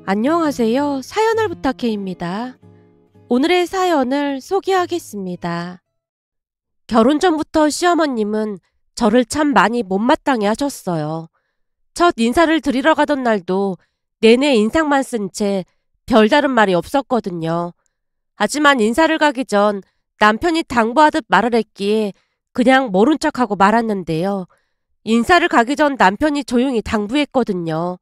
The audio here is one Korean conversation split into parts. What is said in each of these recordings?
안녕하세요. 사연을 부탁해입니다. 오늘의 사연을 소개하겠습니다. 결혼 전부터 시어머님은 저를 참 많이 못마땅해 하셨어요. 첫 인사를 드리러 가던 날도 내내 인상만 쓴 채 별다른 말이 없었거든요. 하지만 인사를 가기 전 남편이 당부하듯 말을 했기에 그냥 모른 척하고 말았는데요. 인사를 가기 전 남편이 조용히 당부했거든요.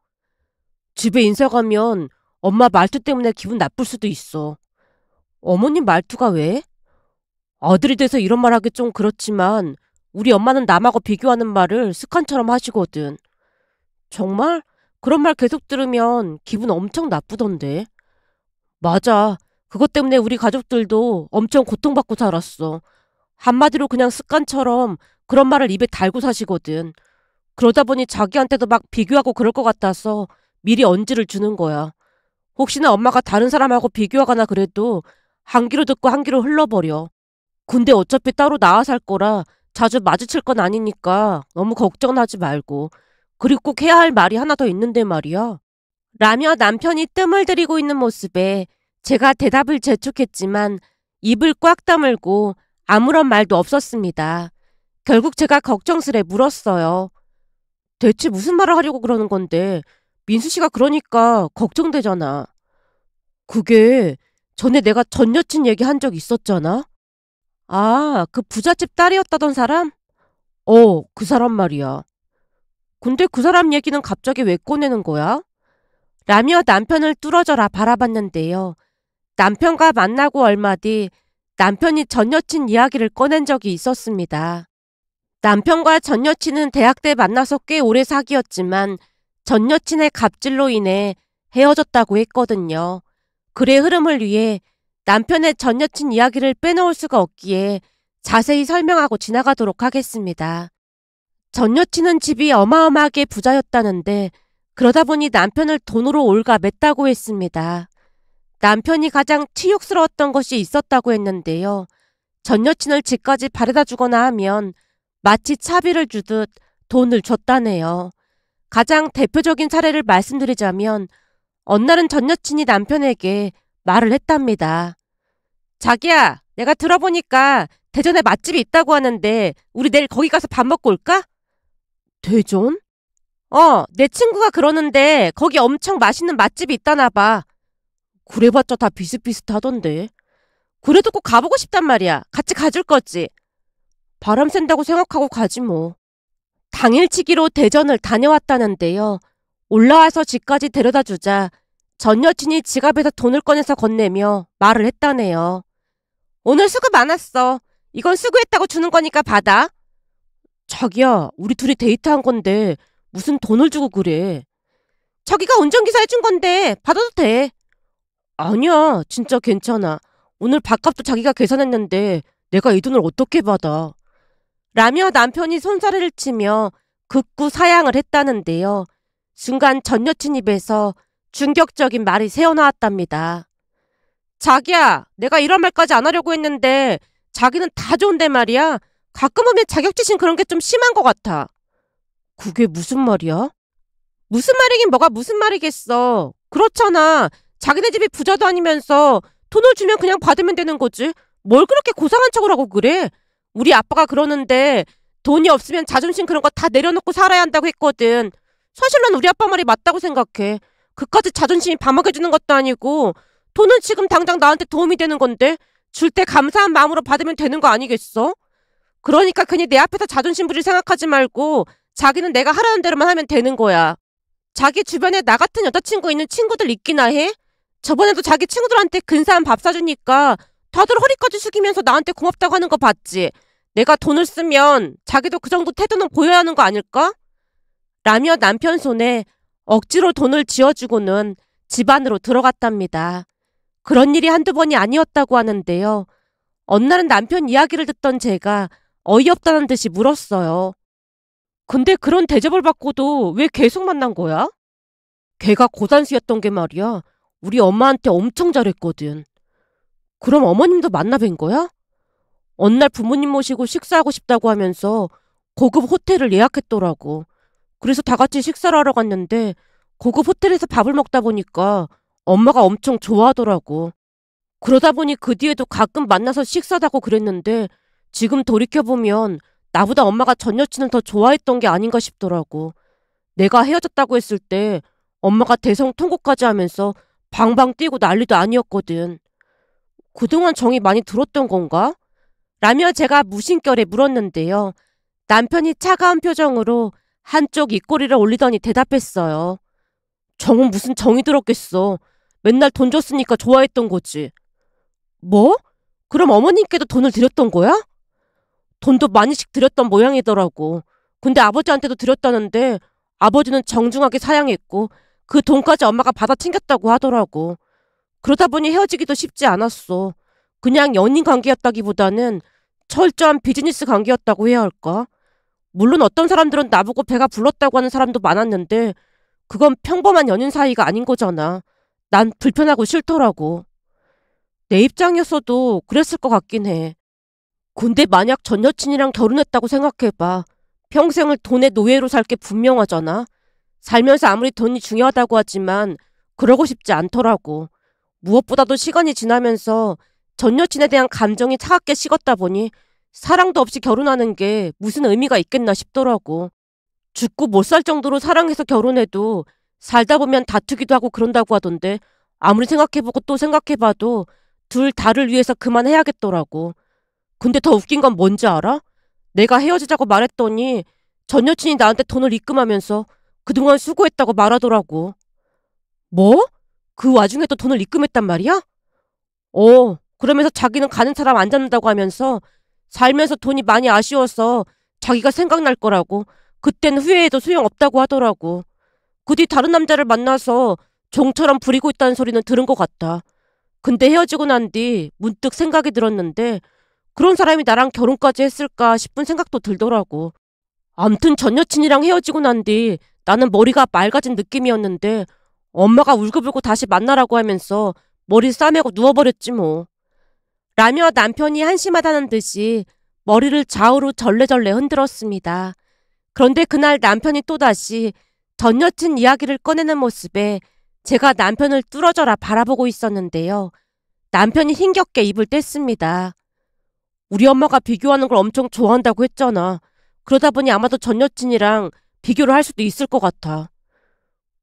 집에 인사 가면 엄마 말투 때문에 기분 나쁠 수도 있어. 어머님 말투가 왜? 아들이 돼서 이런 말 하기 좀 그렇지만 우리 엄마는 남하고 비교하는 말을 습관처럼 하시거든. 정말? 그런 말 계속 들으면 기분 엄청 나쁘던데. 맞아. 그것 때문에 우리 가족들도 엄청 고통받고 살았어. 한마디로 그냥 습관처럼 그런 말을 입에 달고 사시거든. 그러다 보니 자기한테도 막 비교하고 그럴 것 같아서 미리 언지를 주는 거야. 혹시나 엄마가 다른 사람하고 비교하거나 그래도 한 귀로 듣고 한 귀로 흘러버려. 근데 어차피 따로 나와 살 거라 자주 마주칠 건 아니니까 너무 걱정은 하지 말고. 그리고 꼭 해야 할 말이 하나 더 있는데 말이야. 라며 남편이 뜸을 들이고 있는 모습에 제가 대답을 재촉했지만 입을 꽉 다물고 아무런 말도 없었습니다. 결국 제가 걱정스레 물었어요. 대체 무슨 말을 하려고 그러는 건데 민수 씨가 그러니까 걱정되잖아. 그게 전에 내가 전 여친 얘기한 적 있었잖아. 아, 그 부잣집 딸이었다던 사람? 그 사람 말이야. 근데 그 사람 얘기는 갑자기 왜 꺼내는 거야? 라며 남편을 뚫어져라 바라봤는데요. 남편과 만나고 얼마 뒤 남편이 전 여친 이야기를 꺼낸 적이 있었습니다. 남편과 전 여친은 대학 때 만나서 꽤 오래 사귀었지만 전 여친의 갑질로 인해 헤어졌다고 했거든요. 글의 흐름을 위해 남편의 전 여친 이야기를 빼놓을 수가 없기에 자세히 설명하고 지나가도록 하겠습니다. 전 여친은 집이 어마어마하게 부자였다는데 그러다 보니 남편을 돈으로 올가맸다고 했습니다. 남편이 가장 치욕스러웠던 것이 있었다고 했는데요. 전 여친을 집까지 바래다 주거나 하면 마치 차비를 주듯 돈을 줬다네요. 가장 대표적인 사례를 말씀드리자면 어느 날은 전 여친이 남편에게 말을 했답니다. 자기야, 내가 들어보니까 대전에 맛집이 있다고 하는데 우리 내일 거기 가서 밥 먹고 올까? 대전? 내 친구가 그러는데 거기 엄청 맛있는 맛집이 있다나 봐. 그래봤자 다 비슷비슷하던데. 그래도 꼭 가보고 싶단 말이야. 같이 가줄 거지. 바람 쐰다고 생각하고 가지 뭐. 당일치기로 대전을 다녀왔다는데요. 올라와서 집까지 데려다 주자 전 여친이 지갑에서 돈을 꺼내서 건네며 말을 했다네요. 오늘 수고 많았어. 이건 수고했다고 주는 거니까 받아. 자기야, 우리 둘이 데이트한 건데 무슨 돈을 주고 그래. 자기가 운전기사 해준 건데 받아도 돼. 아니야, 진짜 괜찮아. 오늘 밥값도 자기가 계산했는데 내가 이 돈을 어떻게 받아. 라며 남편이 손사래를 치며 극구 사양을 했다는데요. 순간 전 여친 입에서 충격적인 말이 새어나왔답니다. 자기야, 내가 이런 말까지 안 하려고 했는데 자기는 다 좋은데 말이야. 가끔 보면 자격지심 그런 게 좀 심한 것 같아. 그게 무슨 말이야? 무슨 말이긴 뭐가 무슨 말이겠어. 그렇잖아. 자기네 집이 부자도 아니면서 돈을 주면 그냥 받으면 되는 거지. 뭘 그렇게 고상한 척을 하고 그래? 우리 아빠가 그러는데 돈이 없으면 자존심 그런 거 다 내려놓고 살아야 한다고 했거든. 사실 난 우리 아빠 말이 맞다고 생각해. 그까지 자존심이 밥 먹여주는 것도 아니고 돈은 지금 당장 나한테 도움이 되는 건데 줄 때 감사한 마음으로 받으면 되는 거 아니겠어? 그러니까 괜히 내 앞에서 자존심 부릴 생각하지 말고 자기는 내가 하라는 대로만 하면 되는 거야. 자기 주변에 나 같은 여자친구 있는 친구들 있기나 해? 저번에도 자기 친구들한테 근사한 밥 사주니까 다들 허리까지 숙이면서 나한테 고맙다고 하는 거 봤지? 내가 돈을 쓰면 자기도 그 정도 태도는 보여야 하는 거 아닐까? 라며 남편 손에 억지로 돈을 쥐어주고는 집 안으로 들어갔답니다. 그런 일이 한두 번이 아니었다고 하는데요. 어느 날은 남편 이야기를 듣던 제가 어이없다는 듯이 물었어요. 근데 그런 대접을 받고도 왜 계속 만난 거야? 걔가 고단수였던 게 말이야. 우리 엄마한테 엄청 잘했거든. 그럼 어머님도 만나 뵌 거야? 어느 날 부모님 모시고 식사하고 싶다고 하면서 고급 호텔을 예약했더라고. 그래서 다 같이 식사를 하러 갔는데 고급 호텔에서 밥을 먹다 보니까 엄마가 엄청 좋아하더라고. 그러다 보니 그 뒤에도 가끔 만나서 식사도 하고 그랬는데 지금 돌이켜보면 나보다 엄마가 전 여친을 더 좋아했던 게 아닌가 싶더라고. 내가 헤어졌다고 했을 때 엄마가 대성통곡까지 하면서 방방 뛰고 난리도 아니었거든. 그동안 정이 많이 들었던 건가? 라며 제가 무심결에 물었는데요. 남편이 차가운 표정으로 한쪽 입꼬리를 올리더니 대답했어요. 정은 무슨 정이 들었겠어. 맨날 돈 줬으니까 좋아했던 거지. 뭐? 그럼 어머님께도 돈을 드렸던 거야? 돈도 많이씩 드렸던 모양이더라고. 근데 아버지한테도 드렸다는데 아버지는 정중하게 사양했고 그 돈까지 엄마가 받아 챙겼다고 하더라고. 그러다 보니 헤어지기도 쉽지 않았어. 그냥 연인 관계였다기보다는 철저한 비즈니스 관계였다고 해야 할까? 물론 어떤 사람들은 나보고 배가 불렀다고 하는 사람도 많았는데 그건 평범한 연인 사이가 아닌 거잖아. 난 불편하고 싫더라고. 내 입장이었어도 그랬을 것 같긴 해. 근데 만약 전 여친이랑 결혼했다고 생각해봐. 평생을 돈의 노예로 살 게 분명하잖아. 살면서 아무리 돈이 중요하다고 하지만 그러고 싶지 않더라고. 무엇보다도 시간이 지나면서 전 여친에 대한 감정이 차갑게 식었다 보니 사랑도 없이 결혼하는 게 무슨 의미가 있겠나 싶더라고. 죽고 못 살 정도로 사랑해서 결혼해도 살다 보면 다투기도 하고 그런다고 하던데 아무리 생각해보고 또 생각해봐도 둘 다를 위해서 그만해야겠더라고. 근데 더 웃긴 건 뭔지 알아? 내가 헤어지자고 말했더니 전 여친이 나한테 돈을 입금하면서 그동안 수고했다고 말하더라고. 뭐? 그 와중에도 돈을 입금했단 말이야? 그러면서 자기는 가는 사람 안 잡는다고 하면서 살면서 돈이 많이 아쉬워서 자기가 생각날 거라고 그땐 후회해도 소용없다고 하더라고. 그 뒤 다른 남자를 만나서 종처럼 부리고 있다는 소리는 들은 것 같아. 근데 헤어지고 난 뒤 문득 생각이 들었는데 그런 사람이 나랑 결혼까지 했을까 싶은 생각도 들더라고. 암튼 전 여친이랑 헤어지고 난 뒤 나는 머리가 맑아진 느낌이었는데 엄마가 울고불고 다시 만나라고 하면서 머리 싸매고 누워버렸지 뭐. 라며 남편이 한심하다는 듯이 머리를 좌우로 절레절레 흔들었습니다. 그런데 그날 남편이 또다시 전 여친 이야기를 꺼내는 모습에 제가 남편을 뚫어져라 바라보고 있었는데요. 남편이 힘겹게 입을 뗐습니다. 우리 엄마가 비교하는 걸 엄청 좋아한다고 했잖아. 그러다 보니 아마도 전 여친이랑 비교를 할 수도 있을 것 같아.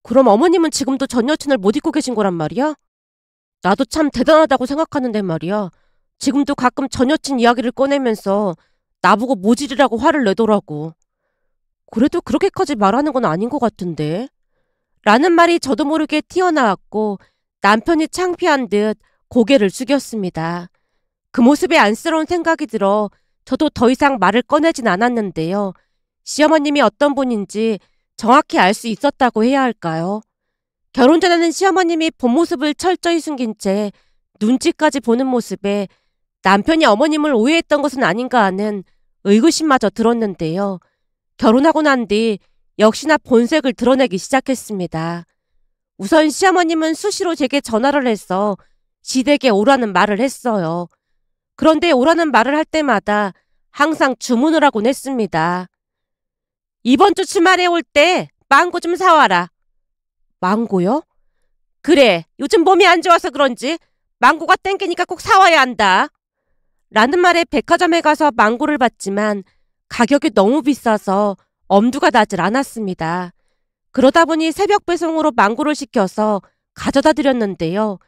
그럼 어머님은 지금도 전 여친을 못 잊고 계신 거란 말이야? 나도 참 대단하다고 생각하는데 말이야. 지금도 가끔 전 여친 이야기를 꺼내면서 나보고 모질이라고 화를 내더라고. 그래도 그렇게까지 말하는 건 아닌 것 같은데. 라는 말이 저도 모르게 튀어나왔고 남편이 창피한 듯 고개를 숙였습니다. 그 모습에 안쓰러운 생각이 들어 저도 더 이상 말을 꺼내진 않았는데요. 시어머님이 어떤 분인지 정확히 알 수 있었다고 해야 할까요? 결혼 전에는 시어머님이 본 모습을 철저히 숨긴 채 눈치까지 보는 모습에 남편이 어머님을 오해했던 것은 아닌가 하는 의구심마저 들었는데요. 결혼하고 난 뒤 역시나 본색을 드러내기 시작했습니다. 우선 시어머님은 수시로 제게 전화를 해서 시댁에 오라는 말을 했어요. 그런데 오라는 말을 할 때마다 항상 주문을 하곤 했습니다. 이번 주 주말에 올 때 망고 좀 사와라. 망고요? 그래, 요즘 몸이 안 좋아서 그런지 망고가 땡기니까 꼭 사와야 한다. 라는 말에 백화점에 가서 망고를 봤지만 가격이 너무 비싸서 엄두가 나질 않았습니다. 그러다 보니 새벽 배송으로 망고를 시켜서 가져다 드렸는데요.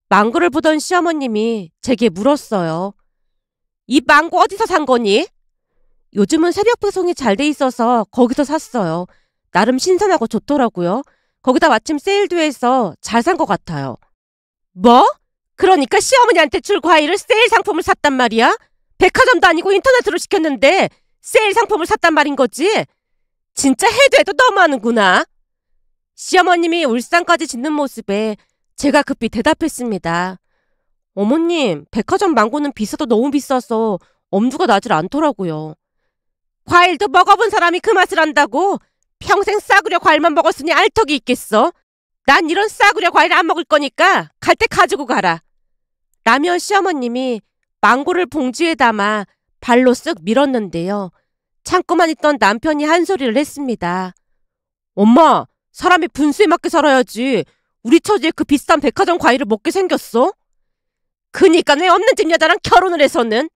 망고를 보던 시어머님이 제게 물었어요. 이 망고 어디서 산 거니? 요즘은 새벽 배송이 잘 돼 있어서 거기서 샀어요. 나름 신선하고 좋더라고요. 거기다 마침 세일도 해서 잘 산 것 같아요. 뭐? 그러니까 시어머니한테 줄 과일을 세일 상품을 샀단 말이야? 백화점도 아니고 인터넷으로 시켰는데 세일 상품을 샀단 말인 거지? 진짜 해도 해도 너무하는구나. 시어머님이 울상까지 짓는 모습에 제가 급히 대답했습니다. 어머님, 백화점 망고는 비싸도 너무 비싸서 엄두가 나질 않더라고요. 과일도 먹어본 사람이 그 맛을 안다고? 평생 싸구려 과일만 먹었으니 알턱이 있겠어? 난 이런 싸구려 과일 안 먹을 거니까 갈 때 가지고 가라. 라며 시어머님이 망고를 봉지에 담아 발로 쓱 밀었는데요. 참고만 있던 남편이 한 소리를 했습니다. 엄마, 사람이 분수에 맞게 살아야지. 우리 처지에 그 비싼 백화점 과일을 먹게 생겼어? 그니까 왜 없는 집 여자랑 결혼을 해서는?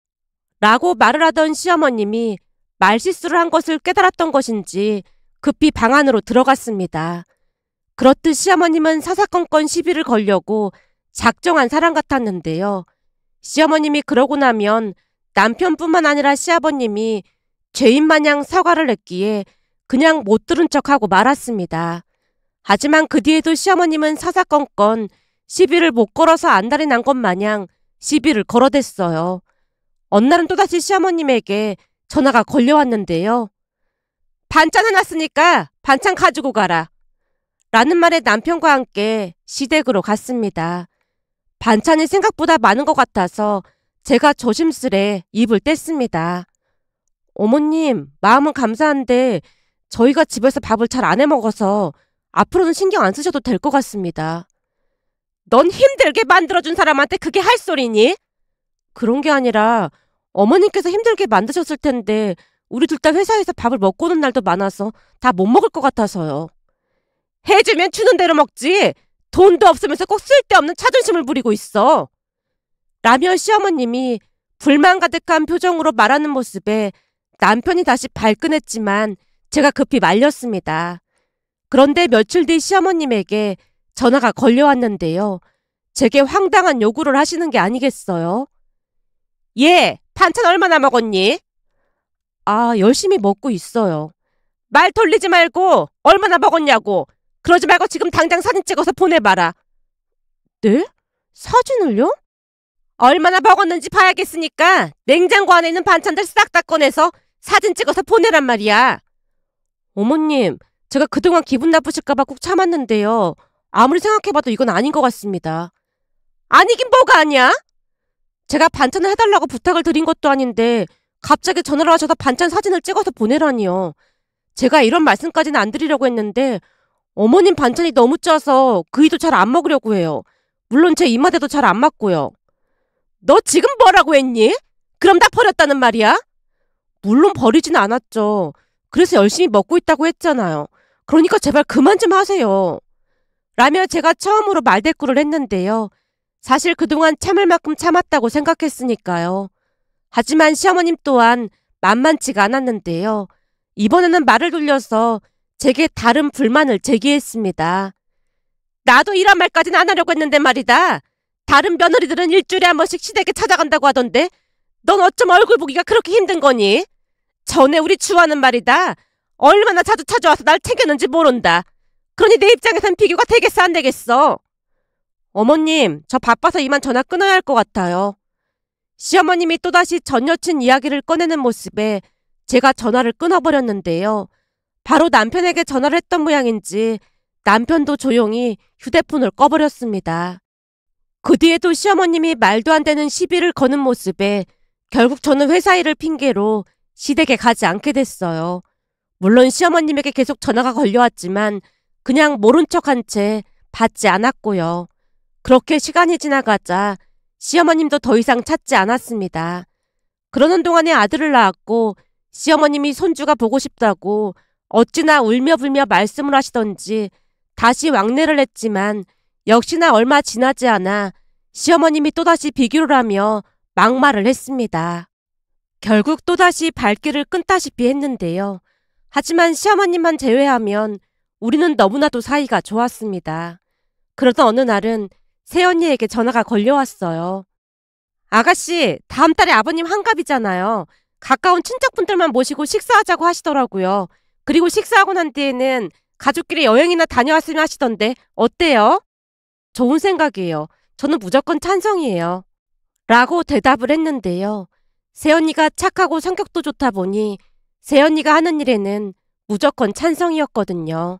라고 말을 하던 시어머님이 말실수를 한 것을 깨달았던 것인지 급히 방 안으로 들어갔습니다. 그렇듯 시어머님은 사사건건 시비를 걸려고 작정한 사람 같았는데요. 시어머님이 그러고 나면 남편뿐만 아니라 시아버님이 죄인 마냥 사과를 했기에 그냥 못 들은 척하고 말았습니다. 하지만 그 뒤에도 시어머님은 사사건건 시비를 못 걸어서 안달이 난 것 마냥 시비를 걸어댔어요. 어느 날은 또다시 시어머님에게 전화가 걸려왔는데요. 반찬 해놨으니까 반찬 가지고 가라. 라는 말에 남편과 함께 시댁으로 갔습니다. 반찬이 생각보다 많은 것 같아서 제가 조심스레 입을 뗐습니다. 어머님, 마음은 감사한데 저희가 집에서 밥을 잘 안 해먹어서 앞으로는 신경 안 쓰셔도 될 것 같습니다. 넌 힘들게 만들어준 사람한테 그게 할 소리니? 그런 게 아니라 어머님께서 힘들게 만드셨을 텐데 우리 둘 다 회사에서 밥을 먹고 오는 날도 많아서 다 못 먹을 것 같아서요. 해주면 주는 대로 먹지. 돈도 없으면서 꼭 쓸데없는 자존심을 부리고 있어. 라며 시어머님이 불만 가득한 표정으로 말하는 모습에 남편이 다시 발끈했지만 제가 급히 말렸습니다. 그런데 며칠 뒤 시어머님에게 전화가 걸려왔는데요. 제게 황당한 요구를 하시는 게 아니겠어요? 예, 반찬 얼마나 먹었니? 아, 열심히 먹고 있어요. 말 돌리지 말고 얼마나 먹었냐고. 그러지 말고 지금 당장 사진 찍어서 보내봐라. 네? 사진을요? 얼마나 먹었는지 봐야겠으니까 냉장고 안에 있는 반찬들 싹 다 꺼내서 사진 찍어서 보내란 말이야. 어머님, 제가 그동안 기분 나쁘실까봐 꼭 참았는데요. 아무리 생각해봐도 이건 아닌 것 같습니다. 아니긴 뭐가 아니야? 제가 반찬을 해달라고 부탁을 드린 것도 아닌데 갑자기 전화를 하셔서 반찬 사진을 찍어서 보내라니요. 제가 이런 말씀까지는 안 드리려고 했는데 어머님 반찬이 너무 짜서 그이도 잘 안 먹으려고 해요. 물론 제 입맛에도 잘 안 맞고요. 너 지금 뭐라고 했니? 그럼 다 버렸다는 말이야? 물론 버리진 않았죠. 그래서 열심히 먹고 있다고 했잖아요. 그러니까 제발 그만 좀 하세요. 라며 제가 처음으로 말대꾸를 했는데요. 사실 그동안 참을 만큼 참았다고 생각했으니까요. 하지만 시어머님 또한 만만치가 않았는데요. 이번에는 말을 돌려서 제게 다른 불만을 제기했습니다. 나도 이런 말까지는 안 하려고 했는데 말이다. 다른 며느리들은 일주일에 한 번씩 시댁에 찾아간다고 하던데 넌 어쩜 얼굴 보기가 그렇게 힘든 거니? 전에 우리 주아는 말이다. 얼마나 자주 찾아와서 날 챙겼는지 모른다. 그러니 내 입장에선 비교가 되겠어 안 되겠어? 어머님, 저 바빠서 이만 전화 끊어야 할 것 같아요. 시어머님이 또다시 전 여친 이야기를 꺼내는 모습에 제가 전화를 끊어버렸는데요. 바로 남편에게 전화를 했던 모양인지 남편도 조용히 휴대폰을 꺼버렸습니다. 그 뒤에도 시어머님이 말도 안 되는 시비를 거는 모습에 결국 저는 회사 일을 핑계로 시댁에 가지 않게 됐어요. 물론 시어머님에게 계속 전화가 걸려왔지만 그냥 모른 척한 채 받지 않았고요. 그렇게 시간이 지나가자 시어머님도 더 이상 찾지 않았습니다. 그러는 동안에 아들을 낳았고 시어머님이 손주가 보고 싶다고 어찌나 울며불며 말씀을 하시던지 다시 왕래를 했지만 역시나 얼마 지나지 않아 시어머님이 또다시 비교를 하며 막말을 했습니다. 결국 또다시 발길을 끊다시피 했는데요. 하지만 시어머님만 제외하면 우리는 너무나도 사이가 좋았습니다. 그러던 어느 날은 새언니에게 전화가 걸려왔어요. 아가씨, 다음 달에 아버님 환갑이잖아요. 가까운 친척분들만 모시고 식사하자고 하시더라고요. 그리고 식사하고 난 뒤에는 가족끼리 여행이나 다녀왔으면 하시던데 어때요? 좋은 생각이에요. 저는 무조건 찬성이에요. 라고 대답을 했는데요. 새언니가 착하고 성격도 좋다 보니 새언니가 하는 일에는 무조건 찬성이었거든요.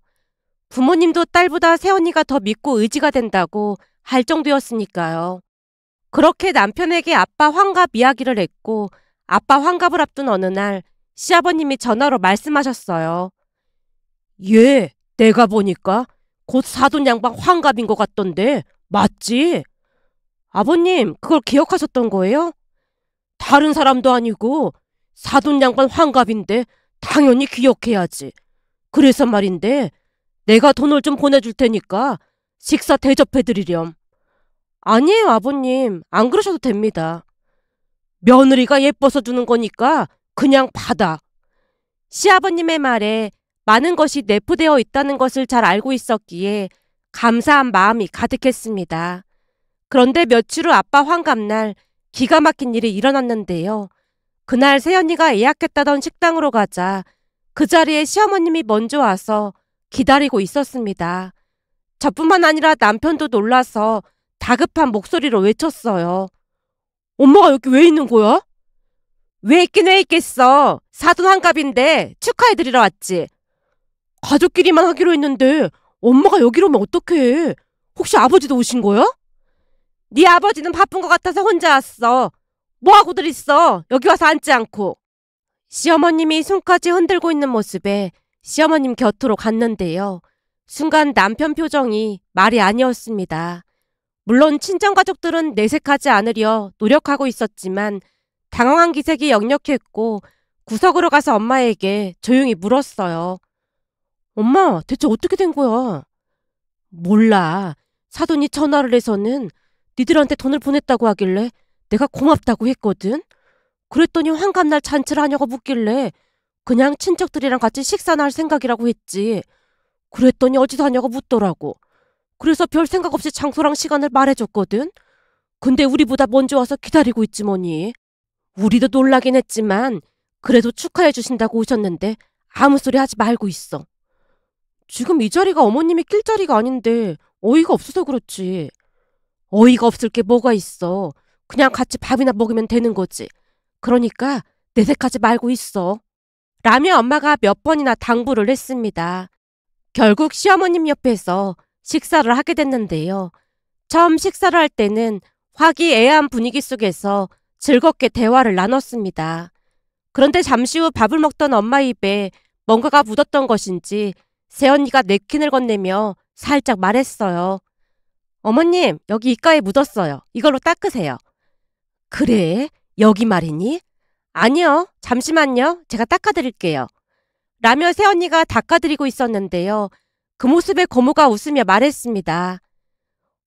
부모님도 딸보다 새언니가 더 믿고 의지가 된다고 할 정도였으니까요. 그렇게 남편에게 아빠 환갑 이야기를 했고 아빠 환갑을 앞둔 어느 날 시아버님이 전화로 말씀하셨어요. 예, 내가 보니까 곧 사돈 양반 환갑인 것 같던데 맞지? 아버님, 그걸 기억하셨던 거예요? 다른 사람도 아니고 사돈 양반 환갑인데 당연히 기억해야지. 그래서 말인데 내가 돈을 좀 보내줄 테니까 식사 대접해드리렴. 아니에요, 아버님. 안 그러셔도 됩니다. 며느리가 예뻐서 주는 거니까 그냥 받아. 시아버님의 말에 많은 것이 내포되어 있다는 것을 잘 알고 있었기에 감사한 마음이 가득했습니다. 그런데 며칠 후 아빠 환갑날 기가 막힌 일이 일어났는데요. 그날 새언니가 예약했다던 식당으로 가자 그 자리에 시어머님이 먼저 와서 기다리고 있었습니다. 저뿐만 아니라 남편도 놀라서 다급한 목소리로 외쳤어요. 엄마가 여기 왜 있는 거야? 왜 있긴 왜 있겠어. 사돈 환갑인데 축하해드리러 왔지. 가족끼리만 하기로 했는데 엄마가 여기로 오면 어떡해. 혹시 아버지도 오신 거야? 네 아버지는 바쁜 것 같아서 혼자 왔어. 뭐하고들 있어. 여기 와서 앉지 않고. 시어머님이 손까지 흔들고 있는 모습에 시어머님 곁으로 갔는데요. 순간 남편 표정이 말이 아니었습니다. 물론 친정가족들은 내색하지 않으려 노력하고 있었지만 당황한 기색이 역력했고 구석으로 가서 엄마에게 조용히 물었어요. 엄마, 대체 어떻게 된 거야? 몰라. 사돈이 전화를 해서는 니들한테 돈을 보냈다고 하길래 내가 고맙다고 했거든. 그랬더니 환갑날 잔치를 하냐고 묻길래 그냥 친척들이랑 같이 식사나 할 생각이라고 했지. 그랬더니 어디서 하냐고 묻더라고. 그래서 별 생각 없이 장소랑 시간을 말해줬거든. 근데 우리보다 먼저 와서 기다리고 있지 뭐니. 우리도 놀라긴 했지만 그래도 축하해 주신다고 오셨는데 아무 소리 하지 말고 있어. 지금 이 자리가 어머님이 낄 자리가 아닌데 어이가 없어서 그렇지. 어이가 없을 게 뭐가 있어. 그냥 같이 밥이나 먹으면 되는 거지. 그러니까 내색하지 말고 있어. 라며 엄마가 몇 번이나 당부를 했습니다. 결국 시어머님 옆에서 식사를 하게 됐는데요. 처음 식사를 할 때는 화기애애한 분위기 속에서 즐겁게 대화를 나눴습니다. 그런데 잠시 후 밥을 먹던 엄마 입에 뭔가가 묻었던 것인지 새언니가 냅킨을 건네며 살짝 말했어요. 어머님, 여기 입가에 묻었어요. 이걸로 닦으세요. 그래? 여기 말이니? 아니요. 잠시만요. 제가 닦아드릴게요. 라며 새언니가 닦아드리고 있었는데요. 그 모습에 고모가 웃으며 말했습니다.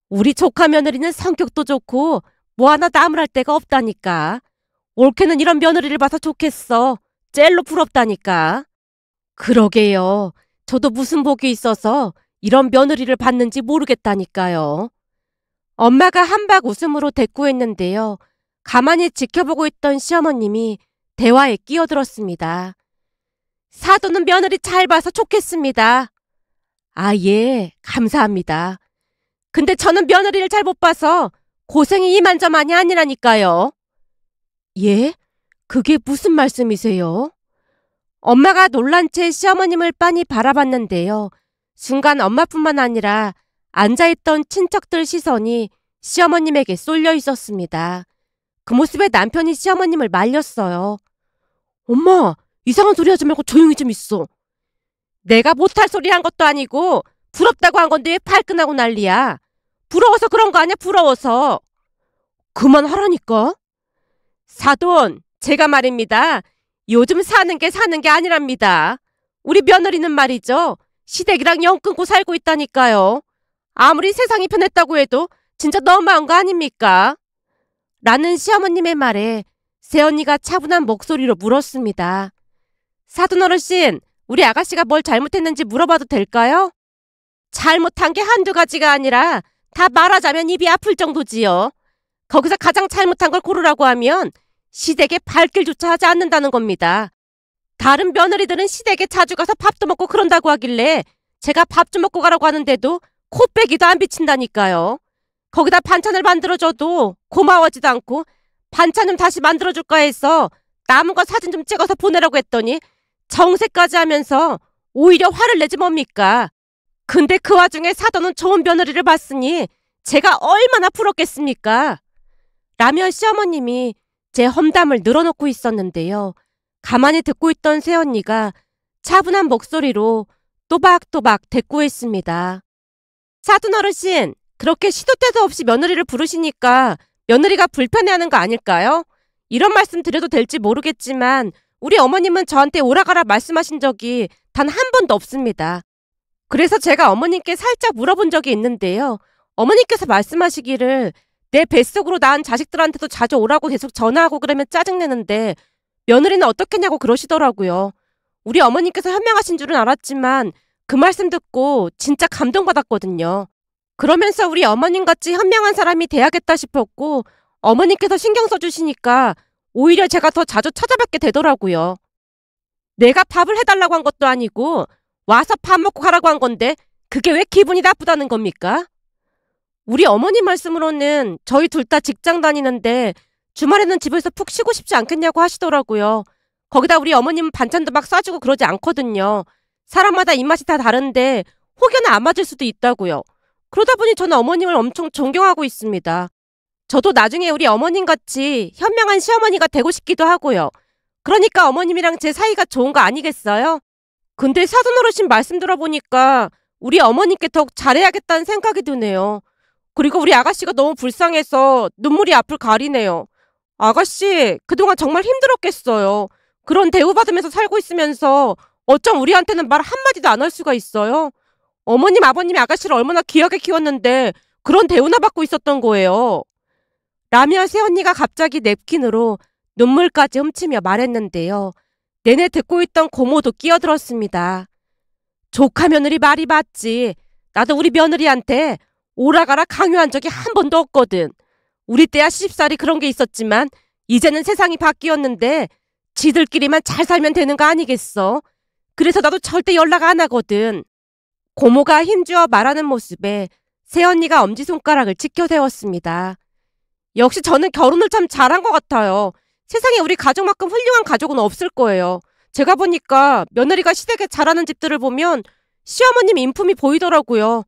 우리 조카 며느리는 성격도 좋고 뭐 하나 나무랄 데가 없다니까. 올케는 이런 며느리를 봐서 좋겠어. 젤로 부럽다니까. 그러게요. 저도 무슨 복이 있어서 이런 며느리를 받는지 모르겠다니까요. 엄마가 한박 웃음으로 대꾸했는데요. 가만히 지켜보고 있던 시어머님이 대화에 끼어들었습니다. 사돈은 며느리 잘 봐서 좋겠습니다. 아, 예, 감사합니다. 근데 저는 며느리를 잘 못 봐서 고생이 이만저만이 아니라니까요. 예? 그게 무슨 말씀이세요? 엄마가 놀란 채 시어머님을 빤히 바라봤는데요. 순간 엄마뿐만 아니라 앉아있던 친척들 시선이 시어머님에게 쏠려 있었습니다. 그 모습에 남편이 시어머님을 말렸어요. 엄마, 이상한 소리 하지 말고 조용히 좀 있어. 내가 못할 소리 한 것도 아니고 부럽다고 한 건데 왜 발끈하고 난리야. 부러워서 그런 거 아니야, 부러워서. 그만하라니까. 사돈, 제가 말입니다. 요즘 사는 게 아니랍니다. 우리 며느리는 말이죠. 시댁이랑 영 끊고 살고 있다니까요. 아무리 세상이 편했다고 해도 진짜 너무한 거 아닙니까? 라는 시어머님의 말에 새언니가 차분한 목소리로 물었습니다. 사돈 어르신, 우리 아가씨가 뭘 잘못했는지 물어봐도 될까요? 잘못한 게 한두 가지가 아니라 다 말하자면 입이 아플 정도지요. 거기서 가장 잘못한 걸 고르라고 하면 시댁에 발길조차 하지 않는다는 겁니다. 다른 며느리들은 시댁에 자주 가서 밥도 먹고 그런다고 하길래 제가 밥 좀 먹고 가라고 하는데도 코빼기도 안 비친다니까요. 거기다 반찬을 만들어줘도 고마워하지도 않고 반찬 좀 다시 만들어줄까 해서 남은 거 사진 좀 찍어서 보내라고 했더니 정색까지 하면서 오히려 화를 내지 뭡니까? 근데 그 와중에 사돈은 좋은 며느리를 봤으니 제가 얼마나 부럽겠습니까? 라며 시어머님이 제 험담을 늘어놓고 있었는데요. 가만히 듣고 있던 새언니가 차분한 목소리로 또박또박 대꾸했습니다. 사돈 어르신, 그렇게 시도 때도 없이 며느리를 부르시니까 며느리가 불편해하는 거 아닐까요? 이런 말씀 드려도 될지 모르겠지만 우리 어머님은 저한테 오라가라 말씀하신 적이 단 한 번도 없습니다. 그래서 제가 어머님께 살짝 물어본 적이 있는데요. 어머님께서 말씀하시기를 내 뱃속으로 낳은 자식들한테도 자주 오라고 계속 전화하고 그러면 짜증내는데 며느리는 어떻겠냐고 그러시더라고요. 우리 어머님께서 현명하신 줄은 알았지만 그 말씀 듣고 진짜 감동받았거든요. 그러면서 우리 어머님같이 현명한 사람이 돼야겠다 싶었고 어머님께서 신경 써주시니까 오히려 제가 더 자주 찾아뵙게 되더라고요. 내가 밥을 해달라고 한 것도 아니고 와서 밥 먹고 가라고 한 건데 그게 왜 기분이 나쁘다는 겁니까? 우리 어머님 말씀으로는 저희 둘 다 직장 다니는데 주말에는 집에서 푹 쉬고 싶지 않겠냐고 하시더라고요. 거기다 우리 어머님은 반찬도 막 싸주고 그러지 않거든요. 사람마다 입맛이 다 다른데 혹여나 안 맞을 수도 있다고요. 그러다 보니 저는 어머님을 엄청 존경하고 있습니다. 저도 나중에 우리 어머님같이 현명한 시어머니가 되고 싶기도 하고요. 그러니까 어머님이랑 제 사이가 좋은 거 아니겠어요? 근데 사돈 어르신 말씀 들어보니까 우리 어머님께 더욱 잘해야겠다는 생각이 드네요. 그리고 우리 아가씨가 너무 불쌍해서 눈물이 앞을 가리네요. 아가씨, 그동안 정말 힘들었겠어요. 그런 대우받으면서 살고 있으면서 어쩜 우리한테는 말 한마디도 안 할 수가 있어요? 어머님, 아버님이 아가씨를 얼마나 귀하게 키웠는데 그런 대우나 받고 있었던 거예요. 라며 새언니가 갑자기 냅킨으로 눈물까지 훔치며 말했는데요. 내내 듣고 있던 고모도 끼어들었습니다. 조카 며느리 말이 맞지. 나도 우리 며느리한테 오라가라 강요한 적이 한 번도 없거든. 우리 때야 시집살이 그런 게 있었지만 이제는 세상이 바뀌었는데 지들끼리만 잘 살면 되는 거 아니겠어? 그래서 나도 절대 연락 안 하거든. 고모가 힘주어 말하는 모습에 새언니가 엄지손가락을 치켜세웠습니다. 역시 저는 결혼을 참 잘한 것 같아요. 세상에 우리 가족만큼 훌륭한 가족은 없을 거예요. 제가 보니까 며느리가 시댁에 잘하는 집들을 보면 시어머님 인품이 보이더라고요.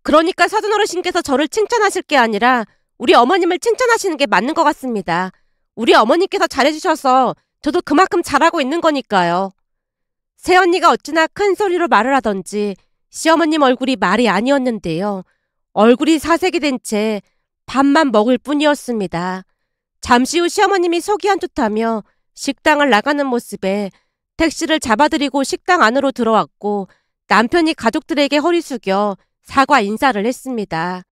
그러니까 사돈 어르신께서 저를 칭찬하실 게 아니라 우리 어머님을 칭찬하시는 게 맞는 것 같습니다. 우리 어머님께서 잘해주셔서 저도 그만큼 잘하고 있는 거니까요. 새언니가 어찌나 큰 소리로 말을 하던지 시어머님 얼굴이 말이 아니었는데요. 얼굴이 사색이 된 채 밥만 먹을 뿐이었습니다. 잠시 후 시어머님이 속이 한뜻하며 식당을 나가는 모습에 택시를 잡아들이고 식당 안으로 들어왔고 남편이 가족들에게 허리 숙여 사과 인사를 했습니다.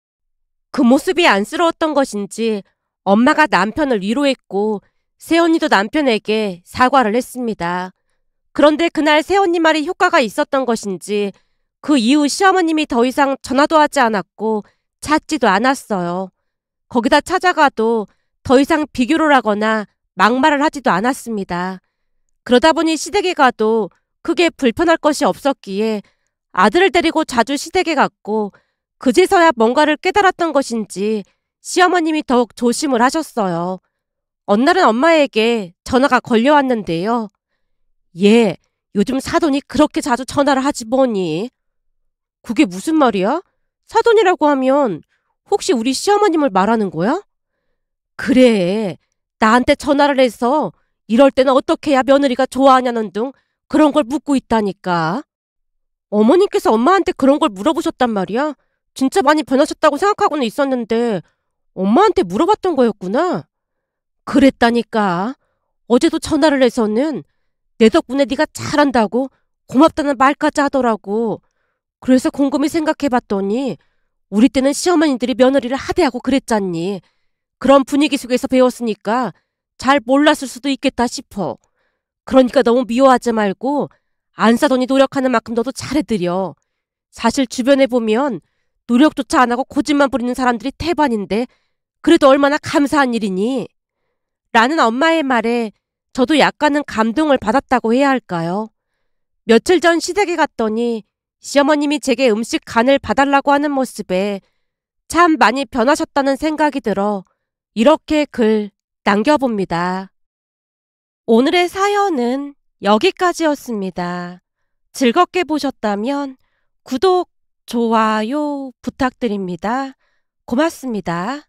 그 모습이 안쓰러웠던 것인지 엄마가 남편을 위로했고 새언니도 남편에게 사과를 했습니다. 그런데 그날 새언니 말이 효과가 있었던 것인지 그 이후 시어머님이 더 이상 전화도 하지 않았고 찾지도 않았어요. 거기다 찾아가도 더 이상 비교를 하거나 막말을 하지도 않았습니다. 그러다 보니 시댁에 가도 크게 불편할 것이 없었기에 아들을 데리고 자주 시댁에 갔고 그제서야 뭔가를 깨달았던 것인지 시어머님이 더욱 조심을 하셨어요. 어느 날은 엄마에게 전화가 걸려왔는데요. 얘, 요즘 사돈이 그렇게 자주 전화를 하지 뭐니? 그게 무슨 말이야? 사돈이라고 하면 혹시 우리 시어머님을 말하는 거야? 그래, 나한테 전화를 해서 이럴 때는 어떻게 해야 며느리가 좋아하냐는 등 그런 걸 묻고 있다니까. 어머님께서 엄마한테 그런 걸 물어보셨단 말이야? 진짜 많이 변하셨다고 생각하고는 있었는데 엄마한테 물어봤던 거였구나. 그랬다니까. 어제도 전화를 해서는 내 덕분에 네가 잘한다고 고맙다는 말까지 하더라고. 그래서 곰곰이 생각해봤더니 우리 때는 시어머니들이 며느리를 하대하고 그랬잖니. 그런 분위기 속에서 배웠으니까 잘 몰랐을 수도 있겠다 싶어. 그러니까 너무 미워하지 말고 안사돈이 노력하는 만큼 너도 잘해드려. 사실 주변에 보면 노력조차 안 하고 고집만 부리는 사람들이 태반인데 그래도 얼마나 감사한 일이니? 라는 엄마의 말에 저도 약간은 감동을 받았다고 해야 할까요? 며칠 전 시댁에 갔더니 시어머님이 제게 음식 간을 봐달라고 하는 모습에 참 많이 변하셨다는 생각이 들어 이렇게 글 남겨봅니다. 오늘의 사연은 여기까지였습니다. 즐겁게 보셨다면 구독, 좋아요 부탁드립니다. 고맙습니다.